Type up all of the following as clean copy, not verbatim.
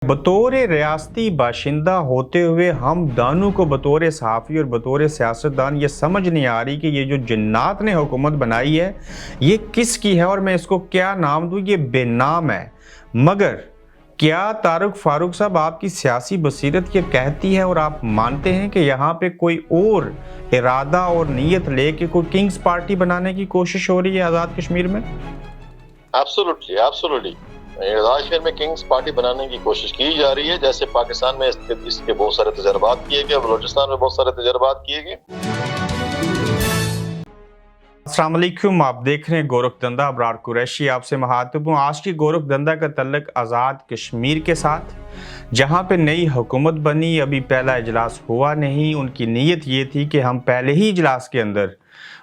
बतौर रियासती बाशिंदा होते हुए हम दानों को बतौर सहाफ़ी और बतौर सियासतदान ये समझ नहीं आ रही कि ये जो जिन्नात ने हुकूमत बनाई है ये किसकी है और मैं इसको क्या नाम दूँ। ये बेनाम है। मगर क्या तारुक फारूक साहब आपकी सियासी बसीरत ये कहती है और आप मानते हैं कि यहाँ पे कोई और इरादा और नीयत लेके कोई किंग्स पार्टी बनाने की कोशिश हो रही है आज़ाद कश्मीर में? एब्सोल्युटली आज़ाद कश्मीर में किंग्स पार्टी बनाने की कोशिश की जा रही है। जैसे पाकिस्तान में इसके बहुत सारे तजर्बात किए गए, बलूचिस्तान में बहुत सारे तजर्बात किए गए। अस्सलाम वालेकुम, आप देख रहे हैं गोरख धंधा। अबरार कुरैशी आपसे मुखातिब हूँ। आज की गोरख धंधा का तल्लुक आज़ाद कश्मीर के साथ, जहाँ पे नई हुकूमत बनी, अभी पहला इजलास हुआ नहीं। उनकी नीयत ये थी कि हम पहले ही इजलास के अंदर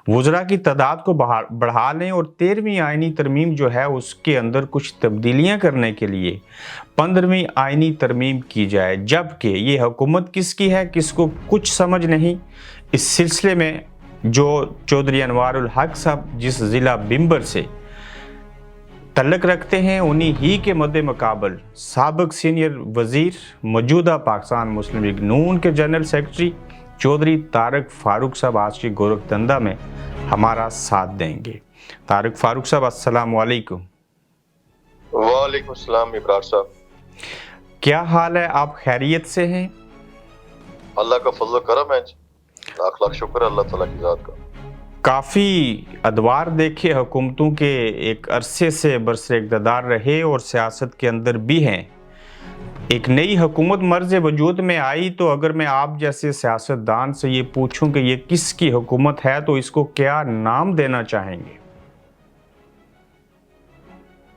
वज़रा की तादाद को बढ़ा लें और 13वीं आइनी तरमीम जो है उसके अंदर कुछ तब्दीलियाँ करने के लिए 15वीं आइनी तरमीम की जाए। जबकि ये हुकूमत किसकी है किसको कुछ समझ नहीं। इस सिलसिले में जो चौधरी अनवारुल हक साहब जिस ज़िला बिम्बर से तल्लुक रखते हैं, उन्हीं ही के मद्दे मुकाबल साबिक सीनियर वज़ीर मौजूदा पाकिस्तान मुस्लिम लीग नून के जनरल सेक्रेटरी चौधरी तारुक फारूक साहब आज की गोरख धंधा में हमारा साथ देंगे। तारुक फारूक साहब, अस्सलाम वालेकुम। वालेकुम अस्सलाम इब्रार साहब, क्या हाल है? आप खैरियत से हैं? अल्लाह का फजल करम है, लाख लाख शुक्र है अल्लाह ताला की ज़ात का। काफ़ी अदवार देखे हुकूमतों के एक अरसे से बरसर इक़्तिदार रहे और सियासत के अंदर भी हैं। एक नई हुकूमत मर्ज़ वजूद में आई तो अगर मैं आप जैसे सियासतदान से ये पूछूं कि ये किसकी हुकूमत है तो इसको क्या नाम देना चाहेंगे?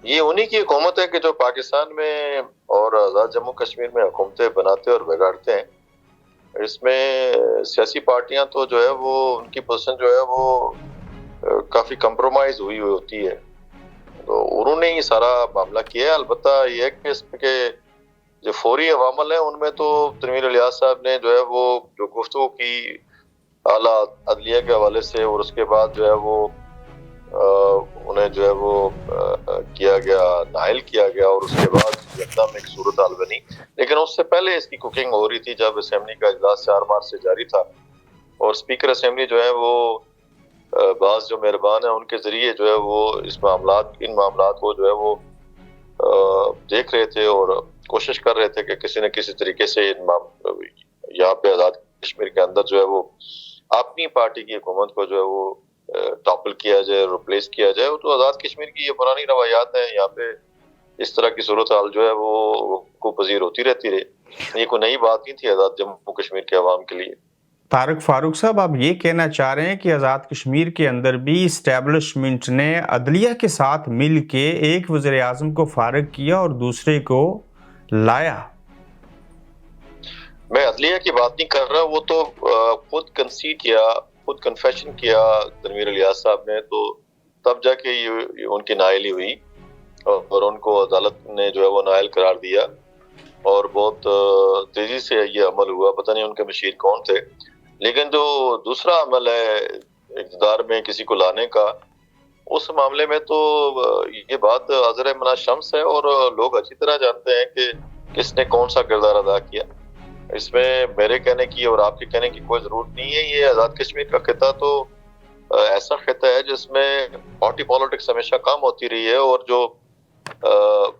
ये उन्हीं की हुकूमत है कि जो पाकिस्तान में और आज़ाद जम्मू कश्मीर में हुकूमतें बनाते और बिगाड़ते हैं। इसमें सियासी पार्टियां तो जो है वो उनकी पोजीशन जो है वो काफ़ी कंप्रोमाइज हुई होती है, तो उन्होंने ही सारा मामला किया है। अलबत्ता ये है कि इसके जो फौरी अवामल है उनमें तो तनवीर इलियास साहब ने जो है वो जो गुफ्तगू की आला अदलिया के हवाले से, और उसके बाद जो है वो उन्हें जो है वो किया गया, नाइल किया गया, और उसके बाद एकदम एक सूरत हाल बनी। लेकिन उससे पहले इसकी कुकिंग हो रही थी जब असेंबली का इजलास 4 मार्च से जारी था और स्पीकर असेंबली जो है वो बाज़ जो मेहरबान है उनके ज़रिए जो है वो इन मामलात को जो है वो देख रहे थे और कोशिश कर रहे थे कि किसी न किसी तरीके से यहाँ पे आज़ाद कश्मीर के अंदर जो है वो अपनी पार्टी की हुकूमत को जो है वो टॉपल किया जाए, रिप्लेस किया जाए। तो आज़ाद कश्मीर की ये पुरानी रवायात है, यहाँ पे इस तरह की सूरत हाल जो है वो को पजीर होती रहती रही। ये कोई नई बात नहीं थी आज़ाद जम्मू कश्मीर के अवाम के लिए। तारुक फारूक साहब, आप ये कहना चाह रहे हैं कि आज़ाद कश्मीर के अंदर भी इस्टेब्लिशमेंट ने अदलिया के साथ मिल के एक वज़ीर आज़म को फारिग किया और दूसरे को लाया? मैं अदलिया की बात नहीं कर रहा, वो तो खुद कंसीड किया, खुद कन्फेशन किया तनवीर इलियास साहब ने, तो तब जाके ये उनकी नाइली हुई और उनको अदालत ने जो है वो नाइल करार दिया और बहुत तेजी से ये अमल हुआ। पता नहीं उनके मशीर कौन थे, लेकिन जो दूसरा अमल है इक़्तिदार में किसी को लाने का, उस मामले में तो ये बात अज़र मना शम्स है और लोग अच्छी तरह जानते हैं कि किसने कौन सा किरदार अदा किया। इसमें मेरे कहने की और आपके कहने की कोई ज़रूरत नहीं है। ये आज़ाद कश्मीर का खिता तो ऐसा खिता है जिसमें पार्टी पॉलिटिक्स हमेशा कम होती रही है, और जो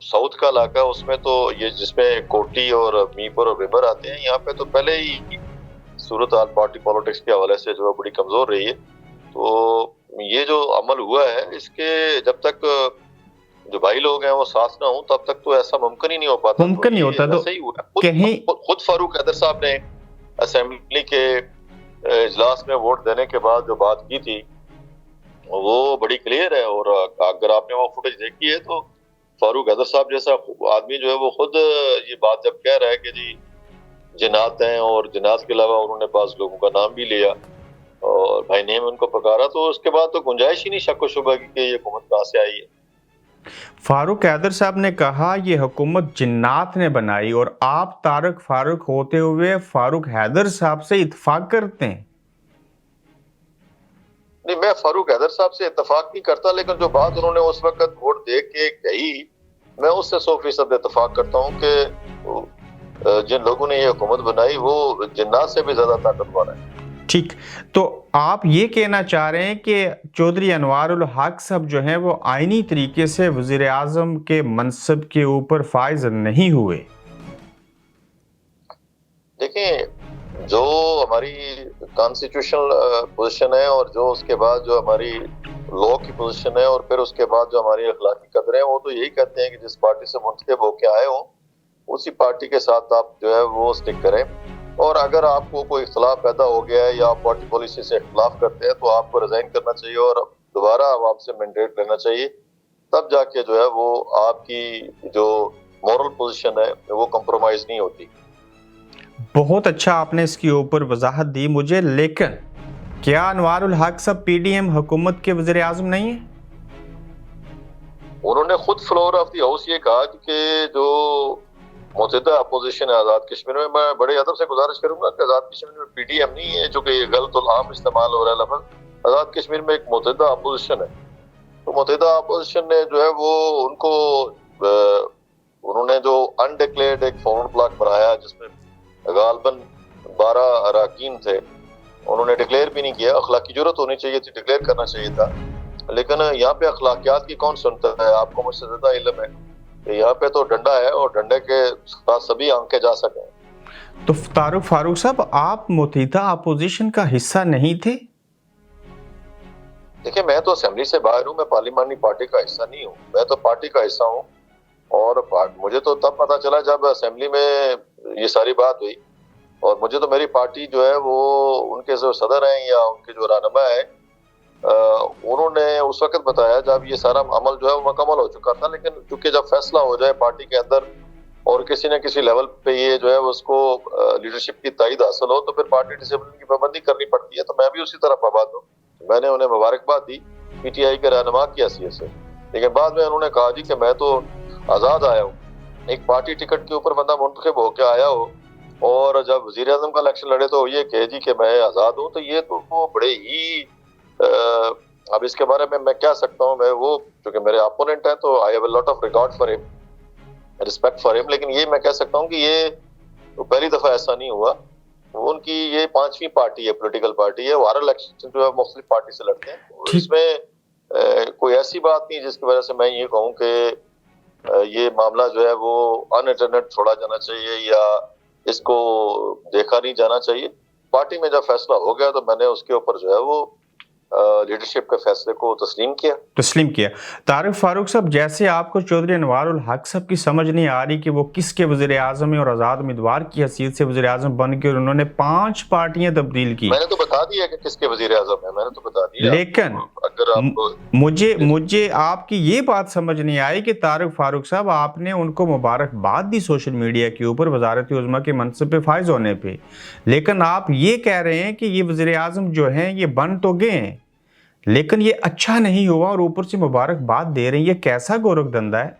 साउथ का इलाका उसमें तो ये जिसमें कोटी और मीरपुर और बिबर आते हैं, यहाँ पे तो पहले ही सूरत हाल पार्टी पॉलिटिक्स के हवाले से जो है बड़ी कमज़ोर रही है। तो ये जो अमल हुआ है इसके जब तक जो भाई लोग हैं वो साथ ना हो तब तक तो ऐसा मुमकिन ही नहीं हो पाता। मुमकिन नहीं होता। तो सही हुआ। खुद फारूक हैदर साहब ने असेंबली के इजलास में वोट देने के बाद जो बात की थी वो बड़ी क्लियर है, और अगर आपने वो फुटेज देखी है तो फारूक हैदर साहब जैसा आदमी जो है वो खुद ये बात जब कह रहा है कि जी जिन्नात हैं, और जिन्नात के अलावा उन्होंने पास लोगों का नाम भी लिया और भाई नेम उनको पकारा, तो उसके बाद तो गुंजाइश ही नहीं शक व शुबा की कि ये हुकूमत कहाँ से आई है। फारूक हैदर साहब ने कहा ये हुकूमत जिन्नात ने बनाई, और आप तारुक फारूक होते हुए फारूक हैदर साहब से इत्तेफाक करते हैं? नहीं, मैं फारूक हैदर साहब से इत्तेफाक नहीं करता, लेकिन जो बात उन्होंने उस वक्त वोट दे के कही मैं उससे 100% इत्तेफाक करता हूँ कि जिन लोगों ने ये हुकूमत बनाई वो जिन्नात से भी ज्यादा ताकतवर है। ठीक, तो आप ये कहना चाह रहे हैं कि चौधरी अनवारुल हक साहब जो हैं वो आईनी तरीके से वज़ीर आज़म के मनसब के ऊपर फाइज नहीं हुए? देखिए, जो हमारी कॉन्स्टिट्यूशनल पोजीशन है और जो उसके बाद जो हमारी लॉ की पोजीशन है और फिर उसके बाद जो हमारी अखलाकी कदरें हैं, वो तो यही कहते हैं कि जिस पार्टी से मुंतखब होके आए हो उसी पार्टी के साथ आप जो है वो स्टिक करें, और अगर आपको कोई इख्तलाफ पैदा हो गया है या आप पार्टी पॉलिसी से इख्तलाफ करते हैं तो आपको रिजाइन करना चाहिए और दोबारा आवाम से मैंडेट लेना चाहिए, तब जाके जो है वो आपकी जो मॉरल पोजीशन है वो कंप्रोमाइज नहीं होती। बहुत अच्छा आपने इसके ऊपर वजाहत दी मुझे, लेकिन क्या अनवारुल हक साहब पीडीएम हुकूमत के वज़ीर आज़म नहीं है? उन्होंने खुद फ्लोर ऑफ द हाउस ये कहा कि जो मुतहदा अपोजिशन है आज़ाद कश्मीर में, मैं बड़े अदब से गुजारिश करूंगा कि आज़ाद कश्मीर में पीडीएम नहीं है, जो कि गलत आम इस्तेमाल हो रहा है लफ्ज़। आज़ाद कश्मीर में एक मुतहदा अपोजिशन है, तो मुतहदा अपोजिशन ने जो है वो उन्होंने जो अनडिक्लेयर्ड एक फॉरवर्ड ब्लॉक बनाया जिसमें गालबन 12 अरकान थे, उन्होंने डिक्लेयर भी नहीं किया। अखलाकी जरूरत होनी चाहिए थी, डिक्लेयर करना चाहिए था, लेकिन यहाँ पे अखलाकियात की कौन सुनता है? आपको मुझसे ज्यादा इल्म है। यहाँ पे तो डंडा है और डंडे के साथ सभी आंके जा सके। तो तारुक फारूक साहब, आप मुतहदा अपोजिशन का हिस्सा नहीं थे? देखिए, मैं तो असेंबली से बाहर हूँ, मैं पार्लिमानी पार्टी का हिस्सा नहीं हूँ, मैं तो पार्टी का हिस्सा हूँ। और मुझे तो तब पता चला जब असेंबली में ये सारी बात हुई, और मुझे तो मेरी पार्टी जो है वो उनके जो सदर हैं या उनके जो रहनुमा है उन्होंने उस वक्त बताया जब ये सारा अमल जो है वो मुकम्मल हो चुका था। लेकिन चूंकि जब फैसला हो जाए पार्टी के अंदर और किसी न किसी लेवल पे ये जो है उसको लीडरशिप की तायद हासिल हो तो फिर पार्टी डिसिप्लिन की पाबंदी करनी पड़ती है। तो मैं भी उसी तरह पाबंद हूँ। मैंने उन्हें मुबारकबाद दी पीटीआई के रहनुमा की हैसियत से, लेकिन बाद में उन्होंने कहा जी कि मैं तो आज़ाद आया हूँ। एक पार्टी टिकट के ऊपर बंदा मुंतखब होकर आया हो और जब वज़ीर आज़म का इलेक्शन लड़े तो ये कहे जी कि मैं आज़ाद हूँ, तो ये तो वो बड़े ही अब इसके बारे में मैं क्या सकता हूँ, मैं वो क्योंकि मेरे अपोनेंट है तो I have a lot of regard for him, respect for him, लेकिन ये मैं कह सकता हूँ कि ये तो पहली दफा ऐसा नहीं हुआ। उनकी ये 5वीं पार्टी है, पॉलिटिकल पार्टी है, वो हर इलेक्शन जो है मुख्तलिफ पार्टी से लड़ते हैं। इसमें कोई ऐसी बात नहीं जिसकी वजह से मैं ये कहूँ कि ये मामला जो है वो अनअटेंडेड छोड़ा जाना चाहिए या इसको देखा नहीं जाना चाहिए। पार्टी में जब फैसला हो गया तो मैंने उसके ऊपर जो है वो लीडरशिप के फैसले को तस्लीम किया। तारुक फारूक साहब, जैसे आपको चौधरी अनवारुल हक साहब की समझ नहीं आ रही कि वो किसके वज़ीर आज़म है और आज़ाद उम्मीदवार की हैसियत से वज़ीर आज़म बन के उन्होंने 5 पार्टियां तब्दील की। मैंने तो बता दिया कि किसके वज़ीर आज़म है, मैंने तो बता दिया। लेकिन अगर आपको मुझे आपकी ये बात समझ नहीं आई कि तारुक फारूक साहब आपने उनको मुबारकबाद दी सोशल मीडिया के ऊपर वज़ारत उज़्मा के मनसब पे फाइज होने पे, लेकिन आप ये कह रहे हैं कि ये वज़ीर आज़म जो हैं ये बन तो गए हैं लेकिन ये अच्छा नहीं हुआ और ऊपर से मुबारकबाद दे रहे हैं। ये कैसा गोरख धंधा है?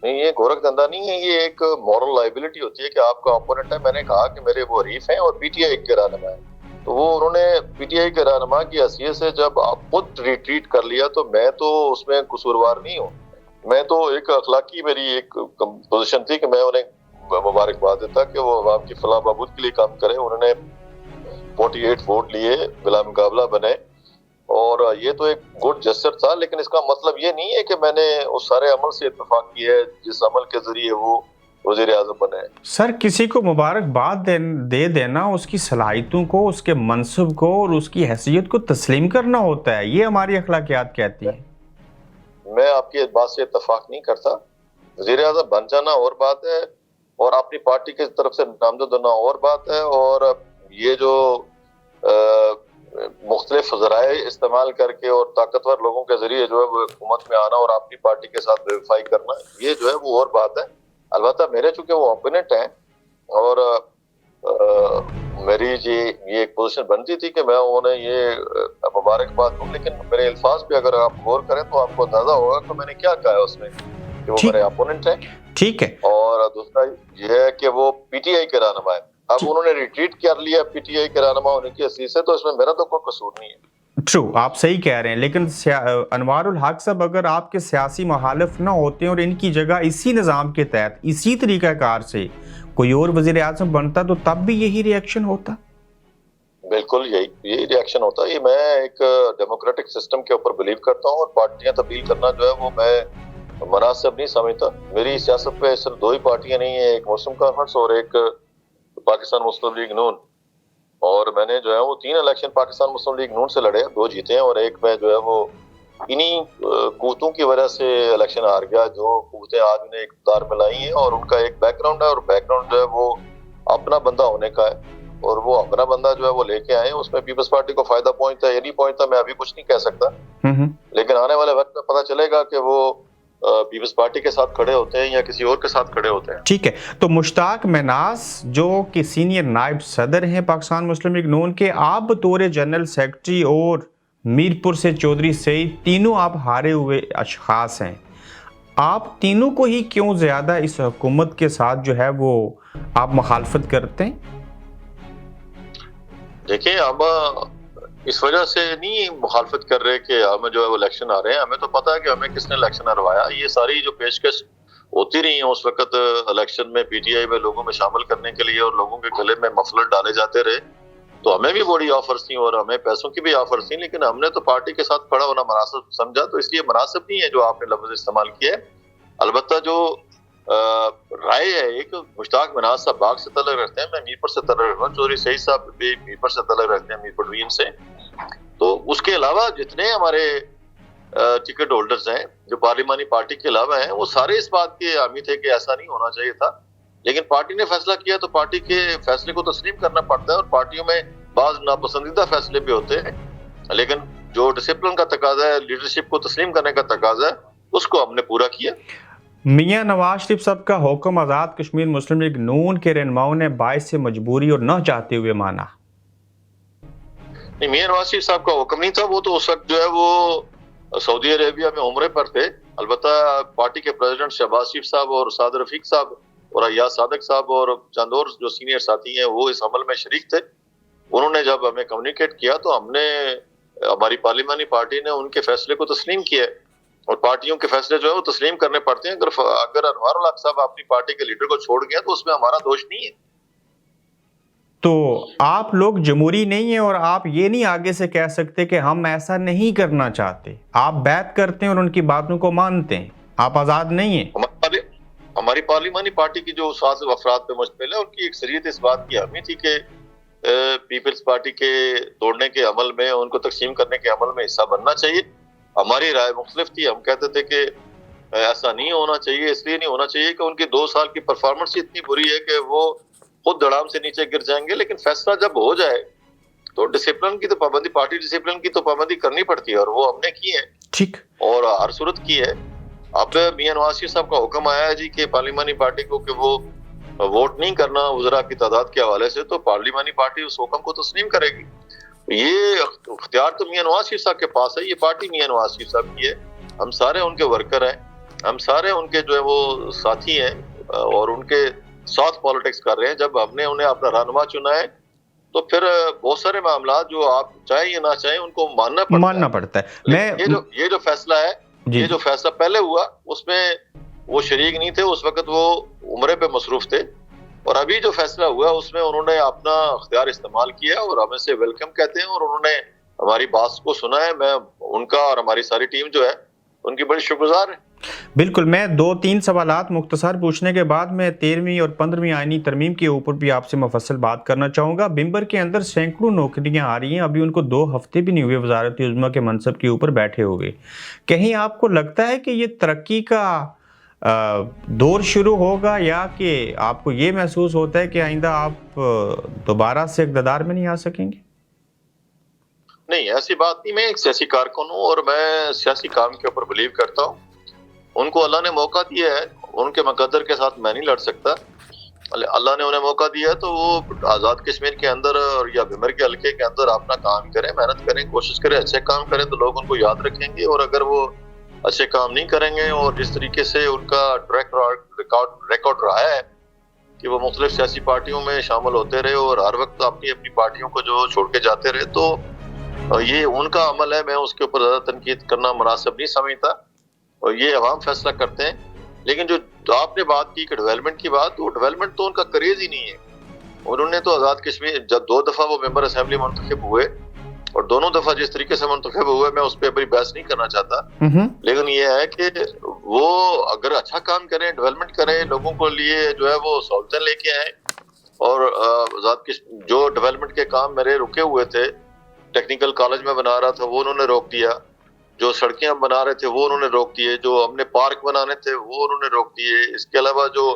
नहीं, ये गोरख धंधा नहीं है, ये एक मॉरल लाइबिलिटी होती है कि आपका ओपोनेंट है। मैंने कहा कि मेरे वो हरीफ हैं और पीटीआई के रहनुमा है, तो वो उन्होंने पीटीआई के रहनुमा की हैसियत से जब आप खुद रिट्रीट कर लिया तो मैं तो उसमें कसूरवार नहीं हूँ। मैं तो एक अखलाकी मेरी एक पोजीशन थी कि मैं उन्हें मुबारकबाद देता कि वो अवाम की फलाह बहबूद के लिए काम करें। उन्होंने 48 वोट लिए, बिला मुकाबला बने और ये तो एक गुड जेस्चर था, लेकिन इसका मतलब ये नहीं है कि मैंने उस सारे अमल से इत्तेफाक किया है जिस अमल के जरिए वो वज़ीर आज़म बने। सर, किसी को मुबारकबाद दे देना उसकी सलाहियतों को, उसके मनसब को और उसकी हैसियत को तस्लीम करना होता है, ये हमारी अखलाकियात कहती है। मैं आपकी इस बात से इत्तेफाक नहीं करता। वज़ीर आज़म बन जाना और बात है और अपनी पार्टी की तरफ से नामजद होना और बात है, और ये जो मुख्तलिफ ज़राए इस्तेमाल करके और ताकतवर लोगों के जरिए जो है वो हुकूमत में आना और अपनी पार्टी के साथ वेरीफाई करना, ये जो है वो और बात है। अलबत्ता मेरे चूंकि वो ओपोनेंट हैं और मेरी ये एक पोजीशन बनती थी कि मैं उन्हें ये मुबारकबाद दूं, लेकिन मेरे अल्फाज पे अगर आप गौर करें तो आपको अंदाजा होगा कि मैंने क्या कहा है उसमें कि वो मेरे ओपोनेंट हैं। ठीक है। और दूसरा ये है कि वो पीटीआई के रहनुमा है। अब उन्होंने रिट्रीट कर लिया पीटीआई के रहनुमा होने की हैसियत से, तो इसमें मेरा तो कोई कसूर नहीं है। ट्रू, आप सही कह रहे हैं, लेकिन अनवारुल हक साहब अगर आपके सियासी मुखालिफ ना होते और इनकी जगह इसी निज़ाम के तहत इसी तरीक़ाकार से कोई और वजीर आजम बनता तो तब भी यही रिएक्शन होता। बिल्कुल यही रिएक्शन होता है। ये मैं एक डेमोक्रेटिक सिस्टम के ऊपर बिलीव करता हूँ, और पार्टियां तब्दील करना जो है वो मैं मुनासिब नहीं समझता। मेरी सियासत पे सिर्फ दो ही पार्टियां नहीं है, एक मुस्लिम कॉन्फ्रेंस और एक पाकिस्तान मुस्लिम लीग नून। और मैंने जो है वो 3 इलेक्शन पाकिस्तान मुस्लिम लीग नून से लड़े, 2 जीते हैं, और एक में जो है वो इन्हीं कूतों की वजह से इलेक्शन हार गया, जो कूतें आज उन्हें इक़्तिदार में लाई हैं। और उनका एक बैकग्राउंड है, और बैकग्राउंड जो है वो अपना बंदा होने का है, और वो अपना बंदा जो है वो लेके आए। उसमें पीपल्स पार्टी को फायदा पहुंचता है या नहीं पहुंचता, मैं अभी कुछ नहीं कह सकता, लेकिन आने वाले वक्त में पता चलेगा कि वो पीपल्स पार्टी के साथ खड़े होते हैं या किसी और के साथ खड़े होते हैं। ठीक है, तो मुश्ताक मनास जो कि सीनियर नायब सदर हैं पाकिस्तान मुस्लिम लीग नून के, आप बतौर जनरल सेक्रेटरी और मीरपुर से चौधरी सईद, तीनों आप हारे हुए अशखास हैं, आप तीनों को ही क्यों ज्यादा इस हुकूमत के साथ जो है वो आप मुखालफत करते हैं? देखिए, हम इस वजह से नहीं मुखालफत कर रहे कि हमें जो है वो इलेक्शन आ रहे हैं। हमें तो पता है कि हमें किसने इलेक्शन हरवाया। ये सारी जो पेशकश होती रही है उस वक्त इलेक्शन में पीटीआई में लोगों में शामिल करने के लिए, और लोगों के गले में मफलर डाले जाते रहे, तो हमें भी बड़ी ऑफर्स थी और हमें पैसों की भी ऑफर्स थी, लेकिन हमने तो पार्टी के साथ खड़ा होना मुनासिब समझा। तो इसलिए मुनासिब नहीं है जो आपने लफ्ज इस्तेमाल किया है। अलबत्ता जो राय है, एक मुश्ताक मनास साहब बाग से तलक रखते हैं, मैं मीरपुर से तलक रखता हूँ, चौधरी सईद साहब भी मीरपुर से तलक रखते हैं, मीरपुर डिवीजन से। तो उसके अलावा जितने हमारे टिकट होल्डर्स हैं जो पार्लिमानी पार्टी के अलावा हैं, वो सारे इस बात के हामी थे कि ऐसा नहीं होना चाहिए था, लेकिन पार्टी ने फैसला किया तो पार्टी के फैसले को तस्लीम करना पड़ता है। और पार्टियों में बाज नापसंदीदा फैसले भी होते हैं, लेकिन जो डिसिप्लिन का तकाजा है, लीडरशिप को तस्लीम करने का तकाजा है, उसको हमने पूरा किया। मियां नवाज शरीफ साहब का हुक्म आज़ाद कश्मीर मुस्लिम लीग नून के रहनुमाओं ने बाइस से मजबूरी और न चाहते हुए माना। नहीं, मियां नवाज शरीफ साहब का हुक्म नहीं था, वो तो उस वक्त जो है वो सऊदी अरेबिया में उम्रे पर थे। अलबत्ता पार्टी के प्रेसिडेंट शहबाज शरीफ साहब और साद रफीक साहब और अय्याज सादिक साहब और चंद और जो सीनियर साथी हैं वो इस अमल में शरीक थे। उन्होंने जब हमें कम्युनिकेट किया तो हमने, हमारी पार्लिमानी पार्टी ने उनके फैसले को तस्लीम किया, और पार्टियों के फैसले जो है वो तस्लीम करने पड़ते हैं। अगर अनवारुल हक साहब अपनी पार्टी के लीडर को छोड़ गए तो उसमें हमारा दोष नहीं है। तो आप लोग जमहूरी नहीं है और आप ये नहीं आगे से कह सकते कि हम ऐसा नहीं करना चाहते। आप बैत करते हैं और उनकी बातों को मानते हैं, आप आजाद नहीं है। हमारी पार्लिमानी पार्टी की जो 7 अफराद पे मुश्तमिल है, उनकी अक्सरियत इस बात की हामी थी कि पीपल्स पार्टी के तोड़ने के अमल में, उनको तकसीम करने के अमल में हिस्सा बनना चाहिए। हमारी राय मुख्तलिफ थी। हम कहते थे कि ऐसा नहीं होना चाहिए। इसलिए नहीं होना चाहिए कि उनकी 2 साल की परफॉर्मेंस इतनी बुरी है कि वो खुद धड़ाम से नीचे गिर जाएंगे, लेकिन फैसला जब हो जाए तो डिसिप्लिन की तो पाबंदी, पार्टी डिसिप्लिन की तो पाबंदी करनी पड़ती है, और वो हमने की है। ठीक, और हर सूरत की है। अब मियां नवाज शरीफ साहब का हुक्म आया है जी कि पार्लिमानी पार्टी को कि वो वोट नहीं करना वज़रा की तादाद के हवाले से, तो पार्लिमानी पार्टी उस हुक्म को तस्लीम करेगी। ये अख्तियार तो मियां नवाज शरीफ साहब के पास है, ये पार्टी मियां नवाज शरीफ साहब की है। हम सारे उनके वर्कर हैं, हम सारे उनके जो है वो साथी हैं, और उनके साथ पॉलिटिक्स कर रहे हैं। जब हमने उन्हें अपना रहनुमा चुना है तो फिर बहुत सारे मामला जो आप चाहे या ना चाहे उनको मानना पड़ता है। ये जो फैसला है, ये जो फैसला पहले हुआ उसमें वो शरीक नहीं थे, उस वक्त वो उम्रे पे मसरूफ थे, और अभी जो फैसला हुआ उसमें उन्होंने अपना अख्तियार इस्तेमाल किया और हमें से वेलकम कहते हैं, और उन्होंने हमारी बात को सुना है। मैं उनका और हमारी सारी टीम जो है उनकी बड़ी शुक्रगुजार है। बिल्कुल, मैं 2-3 सवालात मुख्तसर पूछने के बाद मैं 13वीं और 15वीं आईनी तरमीम के ऊपर भी आपसे मुफस्सल बात करना चाहूँगा। बिम्बर के अंदर सैकड़ों नौकरियाँ आ रही हैं, अभी उनको 2 हफ्ते भी नहीं हुए वज़ारत उज़्मा के मनसब के ऊपर बैठे हुए। कहीं आपको लगता है कि ये तरक्की का दौर शुरू होगा, या कि आपको ये महसूस होता है कि आइंदा आप दोबारा से इक़्तिदार में नहीं आ सकेंगे? नहीं, ऐसी बात नहीं। मैं एक सियासी कारकुन हूँ और मैं सियासी काम के ऊपर बिलीव करता हूँ। उनको अल्लाह ने मौका दिया है, उनके मुकद्दर के साथ मैं नहीं लड़ सकता। अल्लाह ने उन्हें मौका दिया है तो वो आज़ाद कश्मीर के अंदर और या बिमर के हल्के के अंदर अपना काम करें, मेहनत करें, कोशिश करें, अच्छे काम करें तो लोग उनको याद रखेंगे। और अगर वो अच्छे काम नहीं करेंगे और जिस तरीके से उनका ट्रैक रिकॉर्ड रहा है कि वो मुख्तलिफ सियासी पार्टियों में शामिल होते रहे और हर वक्त अपनी अपनी पार्टियों को जो छोड़ के जाते रहे, तो ये उनका अमल है। मैं उसके ऊपर ज़्यादा तनकीद करना मुनासिब नहीं समझता, और ये अवाम फैसला करते हैं। लेकिन जो تو آپ نے بات کی کہ ڈیولپمنٹ کی بات، تو ڈیولپمنٹ تو ان کا کریز ہی نہیں ہے. انہوں نے تو آزاد کشمیر جب 2 دفعہ وہ ممبر اسمبلی منتخب ہوئے اور دونوں دفعہ جس طریقے سے منتخب ہوئے میں اس پہ ابھی بحث نہیں کرنا چاہتا، لیکن یہ ہے کہ وہ اگر اچھا کام کریں، ڈیولپمنٹ کریں، لوگوں کو لیے جو ہے وہ سہولتیں لے کے آئیں. اور آزاد جو ڈیولپمنٹ کے کام میرے رکے ہوئے تھے، ٹیکنیکل کالج میں بنا رہا تھا وہ انہوں نے روک دیا، جو سڑکیں ہم بنا رہے تھے وہ انہوں نے روک دیے، جو ہم نے پارک بنانے تھے وہ انہوں نے روک دیے. اس کے علاوہ جو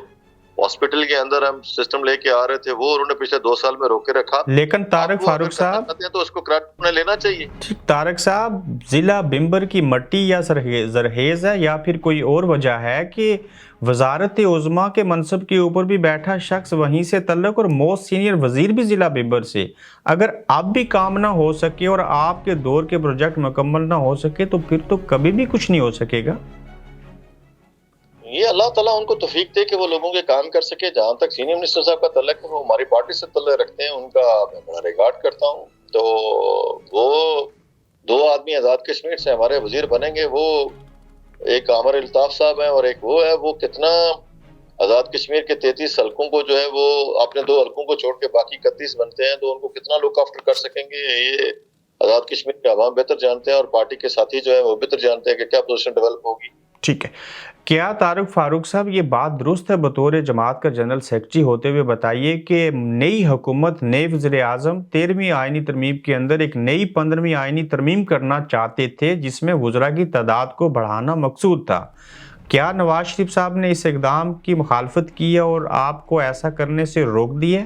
ہاسپٹل کے اندر ہم سسٹم لے کے آ رہے تھے وہ انہوں نے پچھلے 2 سال میں روکے رکھا. لیکن طارق فاروق صاحب تو اس کو کریڈٹ انہیں لینا چاہیے. طارق صاحب، ضلع بمبر کی مٹی یا زرخیز ہے یا پھر کوئی اور وجہ ہے کہ وزارت عظمیٰ کے منصب کے اوپر بھی بیٹھا شخص وہیں سے تعلق اور موسٹ سینئر وزیر بھی ضلع بمبر سے، اگر اب بھی کام نہ ہو سکے اور آپ کے دور کے پروجیکٹ مکمل نہ ہو سکے تو پھر تو کبھی بھی کچھ نہیں ہو سکے گا. یہ اللہ تعالیٰ ان کو توفیق دے کہ وہ لوگوں کے کام کر سکے. جہاں تک سینئر منسٹر صاحب کا تعلق ہے وہ ہماری پارٹی سے تعلق رکھتے ہیں، ان کا میں بڑا ریگارڈ کرتا ہوں. تو وہ 2 آدمی آزاد کشمیر سے ہمارے وزیر بنیں گے، وہ ایک عامر الطاف صاحب ہیں اور ایک وہ ہے. وہ کتنا آزاد کشمیر کے 33 حلقوں کو جو ہے وہ اپنے 2 حلقوں کو چھوڑ کے باقی 31 بنتے ہیں، تو ان کو کتنا لک آفٹر کر سکیں گے یہ آزاد کشمیر کے عوام بہتر جانتے ہیں اور پارٹی کے ساتھی جو ہے وہ بہتر جانتے ہیں کہ کیا پوزیشن ڈیولپ ہوگی. ٹھیک ہے. کیا طارق فاروق صاحب یہ بات درست ہے بطور جماعت کا جنرل سیکرٹری ہوتے ہوئے بتائیے کہ نئی حکومت، نئے وزیر اعظم 13ویں آئینی ترمیم کے اندر ایک نئی 15ویں آئینی ترمیم کرنا چاہتے تھے جس میں وزراء کی تعداد کو بڑھانا مقصود تھا. کیا نواز شریف صاحب نے اس اقدام کی مخالفت کی اور آپ کو ایسا کرنے سے روک دیا؟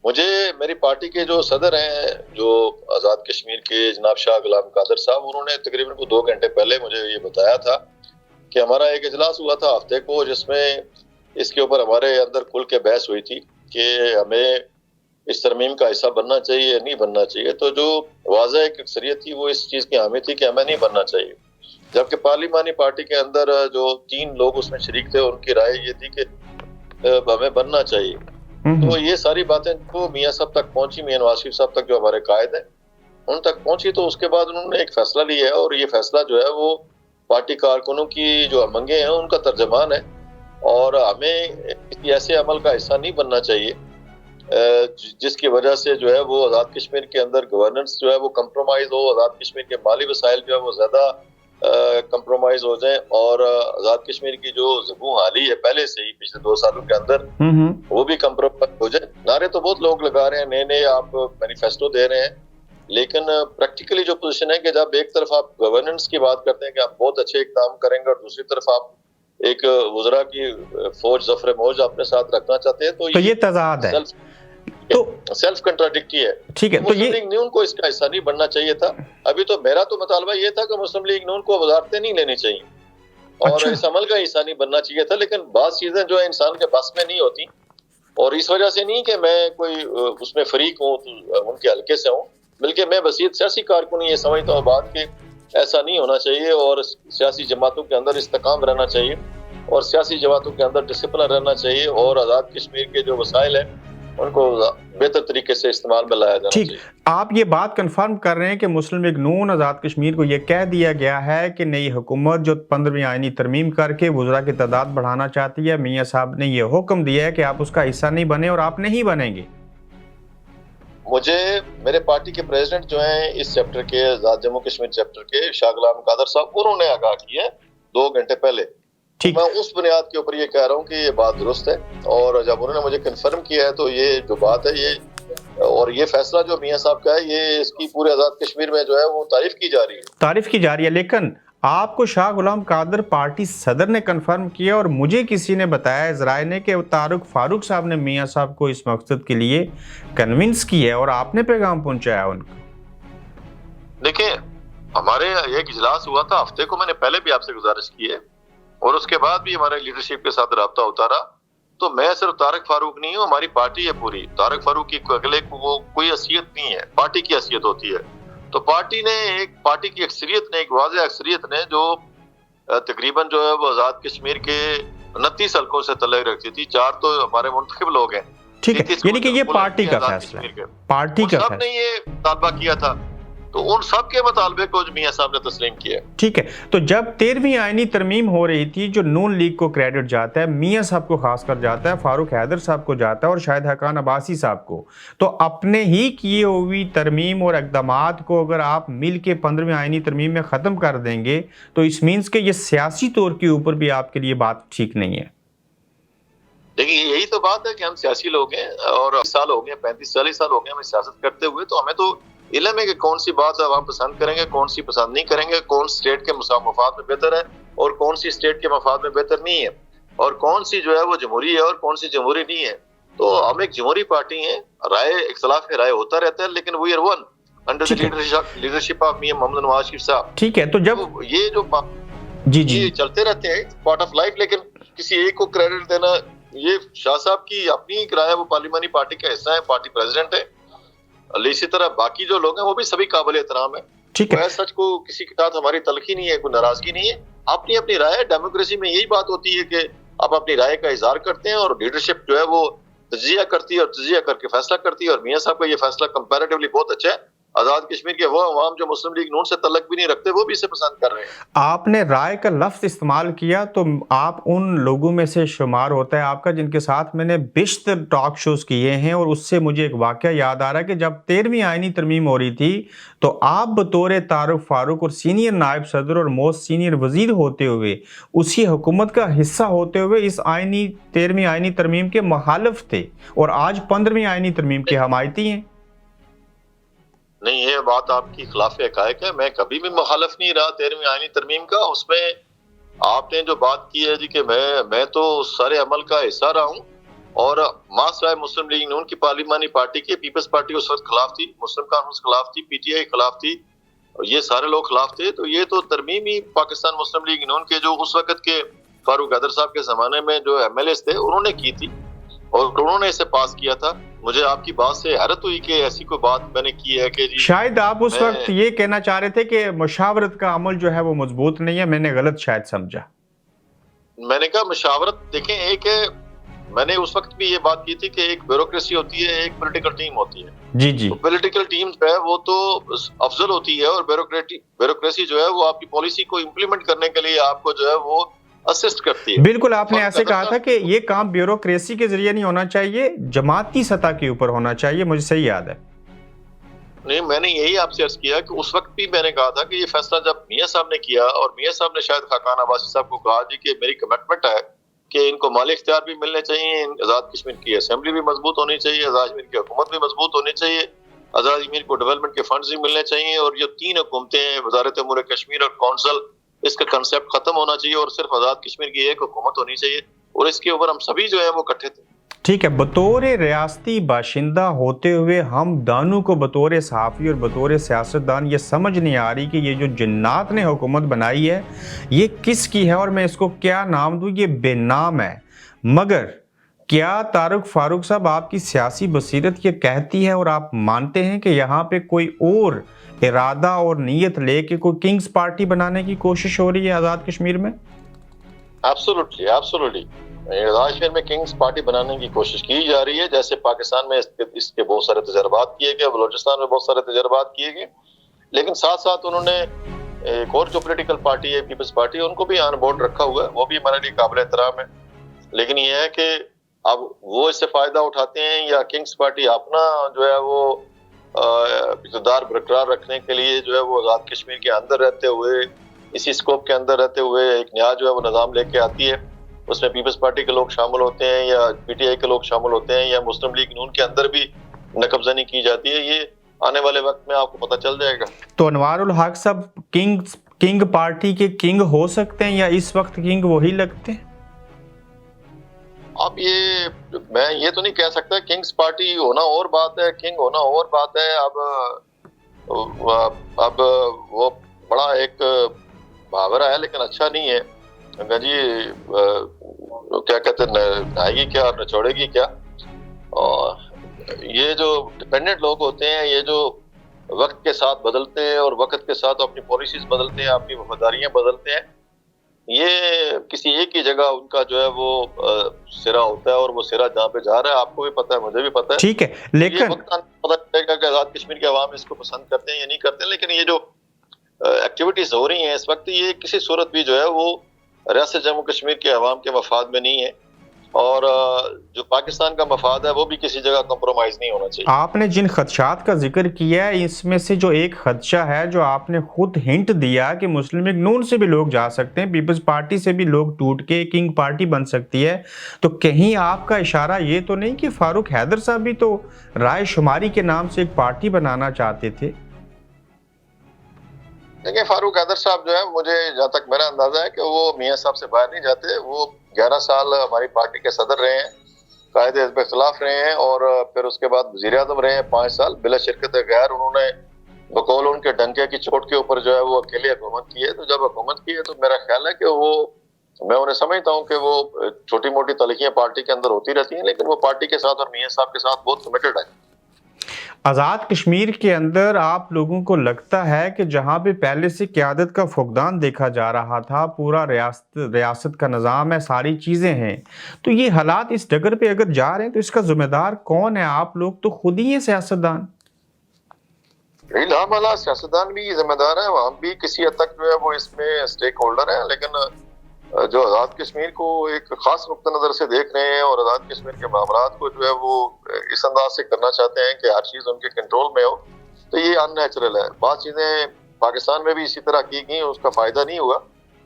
مجھے میری پارٹی کے جو صدر ہیں جو آزاد کشمیر کے جناب شاہ غلام قادر صاحب، انہوں نے تقریباً 2 گھنٹے پہلے مجھے یہ بتایا تھا کہ ہمارا ایک اجلاس ہوا تھا ہفتے کو جس میں اس کے اوپر ہمارے اندر کھل کے بحث ہوئی تھی کہ ہمیں اس ترمیم کا حصہ بننا چاہیے نہیں بننا چاہیے. تو جو واضح ایک اکثریت تھی وہ اس چیز کی حامی تھی کہ ہمیں نہیں بننا چاہیے، جبکہ پارلیمانی پارٹی کے اندر جو 3 لوگ اس میں شریک تھے ان کی رائے یہ تھی کہ ہمیں بننا چاہیے. تو یہ ساری باتیں جو میاں صاحب تک پہنچی، میاں نواز شریف صاحب تک جو ہمارے قائد ہیں ان تک پہنچی، تو اس کے بعد انہوں نے ایک فیصلہ لیا ہے اور یہ فیصلہ جو ہے وہ پارٹی کارکنوں کی جو امنگیں ہیں ان کا ترجمان ہے. اور ہمیں کسی ایسے عمل کا حصہ نہیں بننا چاہیے جس کی وجہ سے جو ہے وہ آزاد کشمیر کے اندر گورننس جو ہے وہ کمپرومائز ہو، آزاد کشمیر کے مالی وسائل جو ہے وہ زیادہ کمپرومائز ہو جائیں اور آزاد کشمیر کی جو زبوں حالی ہے پہلے سے ہی پچھلے 2 سالوں کے اندر وہ بھی کمپرومائز ہو جائے. نعرے تو بہت لوگ لگا رہے ہیں، نئے آپ مینیفیسٹو دے رہے ہیں، لیکن پریکٹیکلی جو پوزیشن ہے کہ جب ایک طرف آپ گورننس کی بات کرتے ہیں کہ آپ بہت اچھے اقدام کریں گے اور دوسری طرف آپ ایک وزراء کی فوج ظفر موج اپنے ساتھ رکھنا چاہتے ہیں، تو یہ تضاد ہے، تو سیلف کنٹراڈکٹی ہے. ٹھیک ہے، تو مسلم لیگ نون کو اس کا حصہ نہیں بننا چاہیے تھا. ابھی تو میرا تو مطالبہ یہ تھا کہ مسلم لیگ نون کو وزارتیں نہیں لینی چاہیے اور اس عمل کا حصہ نہیں بننا چاہیے تھا، لیکن بعض چیزیں جو ہے انسان کے بس میں نہیں ہوتی، اور اس وجہ سے نہیں کہ میں کوئی اس میں فریق ہوں ان کے حلقے سے ہوں، بلکہ میں بسیط سیاسی کارکن یہ سمجھتا ہوں بات کہ ایسا نہیں ہونا چاہیے اور سیاسی جماعتوں کے اندر استحکام رہنا چاہیے اور سیاسی جماعتوں کے اندر ڈسپلن رہنا چاہیے اور آزاد کشمیر کے جو وسائل ہیں ان کو بہتر طریقے سے استعمال میں لایا جانا چاہیے. آپ یہ بات کنفرم کر رہے ہیں کہ مسلم لیگ نون آزاد کشمیر کو یہ کہہ دیا گیا ہے کہ نئی حکومت جو 15ویں آئینی ترمیم کر کے وزراء کی تعداد بڑھانا چاہتی ہے، میاں صاحب نے یہ حکم دیا ہے کہ آپ اس کا حصہ نہیں بنے اور آپ نہیں بنیں گے؟ مجھے میرے پارٹی کے پریزیڈنٹ جو ہیں اس چیپٹر کے، آزاد جموں کشمیر چیپٹر کے، شاہ غلام قادر صاحب، انہوں نے آگاہ کیا ہے 2 گھنٹے پہلے. میں اس بنیاد کے اوپر یہ کہہ رہا ہوں کہ یہ بات درست ہے، اور جب انہوں نے مجھے کنفرم کیا ہے تو یہ جو بات ہے یہ اور یہ فیصلہ جو میاں صاحب کا ہے یہ اس کی پورے آزاد کشمیر میں جو ہے وہ تعریف کی جا رہی ہے. لیکن آپ کو شاہ غلام قادر پارٹی صدر نے کنفرم کیا اور مجھے کسی نے بتایا ذرائع نے کہ طارق فاروق صاحب نے میاں صاحب کو اس مقصد کے لیے کنونس کیا ہے اور آپ نے پیغام پہنچایا ان کو. دیکھیں، ہمارے ایک اجلاس ہوا تھا ہفتے کو، میں نے پہلے بھی آپ سے گزارش کی ہے اور اس کے بعد بھی ہمارے لیڈرشپ کے ساتھ رابطہ ہوتا رہا. تو میں صرف طارق فاروق نہیں ہوں، ہماری پارٹی ہے پوری. طارق فاروق کی اگلے کو کوئی حیثیت نہیں ہے، پارٹی کی حیثیت ہوتی ہے. تو پارٹی کی اکثریت نے، ایک واضح اکثریت نے جو تقریباً جو ہے وہ آزاد کشمیر کے 29 حلقوں سے تعلق رکھتی تھی، 4 تو ہمارے منتخب لوگ ہیں. ٹھیک ہے، یعنی کہ یہ پارٹی کا فیصلہ ہے، پارٹی کا سب نے یہ مطالبہ کیا تھا تو ان سب کے مطالبے کو میاں صاحب نے تسلیم کیا. ٹھیک ہے, تو جب 13ویں آئینی ترمیم ہو رہی تھی, جو نون لیگ کو کریڈٹ جاتا ہے, میاں صاحب کو خاص کر جاتا ہے, فاروق حیدر صاحب کو جاتا ہے اور شاہد حقان عباسی صاحب کو, تو اپنے ہی کیے ہوئی ترمیم اور اقدامات کو اگر آپ مل کے 15ویں آئینی ترمیم میں ختم کر دیں گے تو اس مینس کہ یہ سیاسی طور کے اوپر بھی آپ کے لیے بات ٹھیک نہیں ہے. دیکھیے یہی تو بات ہے کہ ہم سیاسی لوگ ہیں اور سال ہو گئے, 35-40 سال ہو گئے ہمیں سیاست کرتے ہوئے, تو ہمیں تو علم ہے کہ کون سی بات عوام پسند کریں گے, کون سی پسند نہیں کریں گے, کون اسٹیٹ کے مفاد میں بہتر ہے اور کون سی اسٹیٹ کے مفاد میں بہتر نہیں ہے, اور کون سی جو ہے وہ جمہوری ہے اور کون سی جمہوری نہیں ہے. تو ہم ایک جمہوری پارٹی ہیں, رائے اختلاف رائے ہوتا رہتا ہے, لیکن we are won under the leadership of Mian Muhammad Nawaz Sharif صاحب. ٹھیک ہے, تو جب یہ جو جی چلتے رہتے ہیں پارٹ آف لائف, لیکن کسی ایک کو کریڈٹ دینا, یہ شاہ صاحب کی اپنی ایک رائے, وہ پارلیمانی پارٹی کا حصہ ہے, پارٹی پریزیڈنٹ ہے. اسی طرح باقی جو لوگ ہیں وہ بھی سبھی قابل احترام ہیں. ٹھیک ہے, سچ کو کسی کے ساتھ ہماری تلخی نہیں ہے, کوئی ناراضگی نہیں ہے, اپنی اپنی رائے. ڈیموکریسی میں یہی بات ہوتی ہے کہ آپ اپنی رائے کا اظہار کرتے ہیں اور لیڈرشپ جو ہے وہ تجزیہ کرتی ہے اور تجزیہ کر کے فیصلہ کرتی ہے. اور میاں صاحب کا یہ فیصلہ کمپیریٹیولی بہت اچھا ہے. آزاد کشمیر کے وہ عوام جو مسلم لیگ نون سے تعلق بھی نہیں رکھتے وہ بھی اسے پسند کر رہے ہیں. آپ نے رائے کا لفظ استعمال کیا تو آپ ان لوگوں میں سے شمار ہوتا ہے آپ کا جن کے ساتھ میں نے بیشتر ٹاک شوز کیے ہیں, اور اس سے مجھے ایک واقعہ یاد آ رہا ہے کہ جب 13ویں آئینی ترمیم ہو رہی تھی تو آپ بطور طارق فاروق اور سینئر نائب صدر اور موسٹ سینئر وزیر ہوتے ہوئے, اسی حکومت کا حصہ ہوتے ہوئے اس 13ویں آئینی ترمیم کے مخالف تھے, اور آج 15ویں آئینی ترمیم کے حمایتی ہیں. نہیں, یہ بات آپ کی خلاف حقائق ہے. میں کبھی بھی مخالف نہیں رہا 13ویں آئینی ترمیم کا. اس میں آپ نے جو بات کی ہے جی کہ میں تو سارے عمل کا حصہ رہا ہوں, اور ماسرائے مسلم لیگ نون کی پارلیمانی پارٹی کی پیپلز پارٹی اس وقت خلاف تھی, مسلم کانفرنس خلاف تھی, پی ٹی آئی خلاف تھی, یہ سارے لوگ خلاف تھے. تو یہ تو ترمیم ہی پاکستان مسلم لیگ نون کے جو اس وقت کے فاروق حیدر صاحب کے زمانے میں جو ایم ایل ایز تھے انہوں نے کی تھی, اور انہوں نے اسے پاس کیا تھا. مجھے آپ کی بات سے حیرت ہوئی کہ ایسی کوئی بات میں نے کی ہے کہ جی شاید آپ اس وقت یہ کہنا چاہ رہے تھے کہ مشاورت کا عمل جو ہے وہ مضبوط نہیں ہے. میں نے غلط شاید سمجھا. میں نے کہا مشاورت دیکھیں, ایک ہے, میں نے اس وقت بھی یہ بات کی تھی کہ ایک بیوروکریسی ہوتی ہے, ایک پولیٹیکل ٹیم ہوتی ہے. جی پولیٹیکل ٹیم جو ہے وہ تو افضل ہوتی ہے, اور بیوروکریسی جو ہے وہ آپ کی پالیسی کو امپلیمنٹ کرنے کے لیے آپ کو جو ہے وہ اسسٹ کرتی ہے. بالکل, آپ نے ایسے کہا تھا کہ یہ کام بیوروکریسی کے ذریعے نہیں ہونا چاہیے, جماعتی سطح کے اوپر ہونا چاہیے. مجھے صحیح یاد ہے. نہیں, میں نے یہی آپ سے عرض کیا کہ اس وقت بھی میں نے کہا تھا کہ یہ فیصلہ جب میاں صاحب نے کیا, اور میاں صاحب نے شاید حقان عباسی صاحب کو کہا جی کہ میری کمٹمنٹ ہے کہ ان کو مالی اختیار بھی ملنے چاہیے, آزاد کشمیر کی اسمبلی بھی مضبوط ہونی چاہیے, آزاد کشمیر کی حکومت بھی مضبوط ہونی چاہیے, آزاد کشمیر کو ڈیولپمنٹ کے فنڈز بھی ملنے چاہیے, اور جو 3 حکومتیں ہیں وزارت امور کشمیر اور کونسل, اس کا کنسیپٹ ختم ہونا چاہیے اور صرف آزاد کشمیر کی ایک حکومت ہونی چاہیے, اور اس کے اوپر ہم سبھی جو ہیں وہ اکٹھے تھے. ٹھیک ہے, بطور ریاستی باشندہ ہوتے ہوئے ہم دانوں کو بطور صحافی اور بطور سیاستدان یہ سمجھ نہیں آ رہی کہ یہ جو جنات نے حکومت بنائی ہے یہ کس کی ہے, اور میں اس کو کیا نام دوں, یہ بے نام ہے. مگر کیا طارق فاروق صاحب آپ کی سیاسی بصیرت یہ کہتی ہے اور آپ مانتے ہیں کہ یہاں پہ کوئی اور ارادہ اور نیت لے کے کوئی کنگز پارٹی بنانے کی کوشش ہو رہی ہے آزاد کشمیر میں؟ ایبسولوٹلی آزاد کشمیر میں کنگز پارٹی بنانے کی کوشش کی جا رہی ہے, جیسے پاکستان میں اس کے بہت سارے تجربات کیے گئے, بلوچستان میں بہت سارے تجربات کیے گئے, لیکن ساتھ ساتھ انہوں نے ایک اور جو پولیٹیکل پارٹی ہے پیپلز پارٹی, ان کو بھی آن بورڈ رکھا ہوا ہے, وہ بھی ہمارے لیے قابل احترام ہے. لیکن یہ ہے کہ اب وہ اس سے فائدہ اٹھاتے ہیں یا کنگز پارٹی اپنا جو ہے وہ اقتدار برقرار رکھنے کے لیے جو ہے وہ آزاد کشمیر کے اندر رہتے ہوئے, اسی اسکوپ کے اندر رہتے ہوئے ایک نیا جو ہے وہ نظام لے کے آتی ہے. اس میں پیپلز پارٹی کے لوگ شامل ہوتے ہیں یا پی ٹی آئی کے لوگ شامل ہوتے ہیں یا مسلم لیگ نون کے اندر بھی نقب زنی کی جاتی ہے. یہ آنے والے وقت میں آپ کو پتہ چل جائے گا. تو انوار الحق صاحب کنگ پارٹی کے کنگ ہو سکتے ہیں یا اس وقت کنگ وہی لگتے ہیں؟ اب میں یہ تو نہیں کہہ سکتا. کنگز پارٹی ہونا اور بات ہے, کنگ ہونا اور بات ہے. اب وہ بڑا ایک محاورہ ہے لیکن اچھا نہیں ہے جی, کیا کہتے ہیں, نہائے گی کیا اور نچوڑے گی کیا. اور یہ جو ڈپینڈنٹ لوگ ہوتے ہیں, یہ جو وقت کے ساتھ بدلتے ہیں اور وقت کے ساتھ اپنی پالیسیز بدلتے ہیں, اپنی وفاداریاں بدلتے ہیں, یہ کسی ایک ہی جگہ ان کا جو ہے وہ سرا ہوتا ہے، اور وہ سرا جہاں پہ جا رہا ہے آپ کو بھی پتہ ہے، مجھے بھی پتہ ہے. ٹھیک ہے، لیکن یہ وقت پتہ چلے گا کہ آزاد کشمیر کے عوام اس کو پسند کرتے ہیں یا نہیں کرتے ہیں. لیکن یہ جو ایکٹیویٹیز ہو رہی ہیں اس وقت، یہ کسی صورت بھی جو ہے وہ ریاست جموں کشمیر کے عوام کے مفاد میں نہیں ہے، اور جو پاکستان کا مفاد ہے وہ بھی کسی جگہ کمپرومائز نہیں ہونا چاہیے. آپ نے جن خدشات کا ذکر کیا ہے، اس میں سے جو ایک خدشہ ہے جو آپ نے خود ہنٹ دیا کہ مسلم لیگ نون سے بھی لوگ جا سکتے ہیں، پیپلز پارٹی سے بھی لوگ ٹوٹ کے کنگ پارٹی بن سکتی ہے، تو کہیں آپ کا اشارہ یہ تو نہیں کہ فاروق حیدر صاحب بھی تو رائے شماری کے نام سے ایک پارٹی بنانا چاہتے تھے؟ دیکھیں، فاروق حیدر صاحب جو ہے، مجھے جہاں تک میرا اندازہ ہے کہ وہ میاں صاحب سے باہر نہیں جاتے. وہ 11 سال ہماری پارٹی کے صدر رہے ہیں، قائد حزب اختلاف رہے ہیں، اور پھر اس کے بعد وزیر اعظم رہے ہیں 5 سال بلا شرکت غیر. انہوں نے بقول ان کے ڈنکے کی چوٹ کے اوپر جو ہے وہ اکیلے حکومت کی ہے. تو جب حکومت کی ہے تو میرا خیال ہے کہ وہ، میں انہیں سمجھتا ہوں کہ وہ چھوٹی موٹی تلخیاں پارٹی کے اندر ہوتی رہتی ہیں، لیکن وہ پارٹی کے ساتھ اور میاں صاحب کے ساتھ بہت کمیٹڈ ہے. آزاد کشمیر کے اندر آپ لوگوں کو لگتا ہے کہ جہاں پہ پہلے سے قیادت کا فقدان دیکھا جا رہا تھا، پورا ریاست کا نظام ہے، ساری چیزیں ہیں، تو یہ حالات اس ڈگر پہ اگر جا رہے ہیں تو اس کا ذمہ دار کون ہے؟ آپ لوگ تو خود ہی ہیں سیاستدان. لا، سیاستدان بھی ذمہ دار ہیں، ہم بھی کسی حد تک جو ہے وہ اس میں اسٹیک ہولڈر ہیں. لیکن جو آزاد کشمیر کو ایک خاص نقطہ نظر سے دیکھ رہے ہیں اور آزاد کشمیر کے معاملات کو جو ہے وہ اس انداز سے کرنا چاہتے ہیں کہ ہر چیز ان کے کنٹرول میں ہو، تو یہ ان نیچرل ہے. بعض چیزیں پاکستان میں بھی اسی طرح کی گئیں، اس کا فائدہ نہیں ہوا،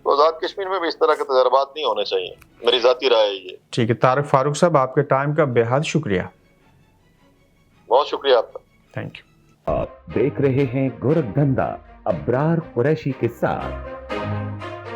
تو آزاد کشمیر میں بھی اس طرح کے تجربات نہیں ہونے چاہیے. میری ذاتی رائے ہے یہ. ٹھیک ہے طارق فاروق صاحب، آپ کے ٹائم کا بے حد شکریہ. بہت شکریہ آپ کا. Thank you. آپ دیکھ رہے ہیں گورکھ دھندا ابرار قریشی کے ساتھ.